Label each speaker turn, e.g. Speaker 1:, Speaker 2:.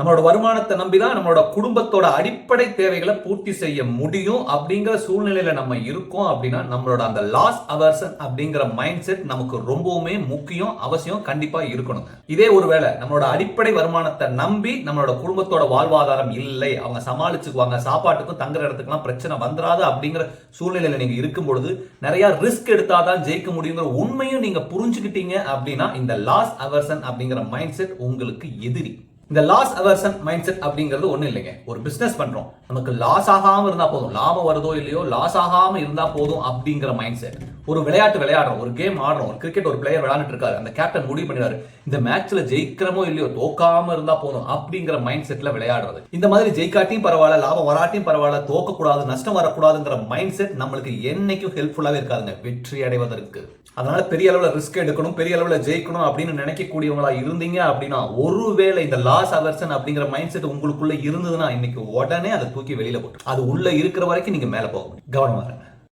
Speaker 1: நம்மளோட வருமானத்தை நம்பிதான் நம்மளோட குடும்பத்தோட அடிப்படை தேவைகளை பூர்த்தி செய்ய முடியும் அப்படிங்கிற சூழ்நிலையில நம்ம இருக்கோம் அப்படின்னா நம்மளோட அந்த லாஸ் அவர்சன் அப்படிங்கிற மைண்ட் செட் நமக்கு ரொம்பவுமே முக்கியம், அவசியம், கண்டிப்பா இருக்கணுங்க. இதே ஒருவேளை நம்மளோட அடிப்படை வருமானத்தை நம்பி நம்மளோட குடும்பத்தோட வாழ்வாதாரம் இல்லை, அவங்க சமாளிச்சுக்குவாங்க, சாப்பாட்டுக்கும் தங்குற இடத்துக்குலாம் பிரச்சனை வந்துடாது அப்படிங்கிற சூழ்நிலையில நீங்க இருக்கும் பொழுது நிறைய ரிஸ்க் எடுத்தாதான் ஜெயிக்க முடியுங்கிற உண்மையும் நீங்க புரிஞ்சுக்கிட்டீங்க அப்படின்னா இந்த லாஸ் அவர்சன் அப்படிங்கிற மைண்ட் செட் உங்களுக்கு எதிரி. இந்த லாஸ் அவர்சன் மைண்ட் செட் அப்படிங்கிறது ஒண்ணு இல்லைங்க. ஒரு பிசினஸ் பண்றோம், நமக்கு லாஸ் ஆகாம இருந்தா போதும், லாபம் வருதோ இல்லையோ லாஸ் ஆகாம இருந்தா போதும் அப்படிங்கிற மைண்ட் செட். ஒரு விளையாட்டு விளையாடுறோம், ஒரு கேம் ஆடுறோம், ஒரு கிரிக்கெட் ஒரு பிளேயர் விளையாண்டுட்டு இருக்காரு, அந்த கேப்டன் முடிவு பண்ணிடுறாரு இந்த மேட்ச்ல ஜெயிக்கிறமோ இல்லையோ தோக்காம இருந்தா போதும் அப்படிங்கிற மைண்ட் செட்ல விளையாடுறது. இந்த மாதிரி ஜெயிக்காட்டியும் பரவாயில்ல, லாபம் வராட்டியும் பரவாயில்ல, தோக்க கூடாது, நஷ்டம் வரக்கூடாதுங்கிற மைண்ட் செட் நம்மளுக்கு என்னைக்கும் ஹெல்ப்ஃபுல்லாவே இருக்காதுங்க வெற்றி அடைவதற்கு. அதனால பெரிய அளவுல ரிஸ்க் எடுக்கணும், பெரிய அளவுல ஜெயிக்கணும் அப்படின்னு நினைக்கக்கூடியவங்களா இருந்தீங்க அப்படின்னா ஒருவேளை இந்த லாஸ் அவர்சன் அப்படிங்கிற மைண்ட் செட் உங்களுக்குள்ள இருந்ததுன்னா இன்னைக்கு உடனே அதை தூக்கி வெளியில போட்டு அது உள்ள இருக்கிற வரைக்கும் நீங்க மேல போக முடியும். கவனமா இருங்க.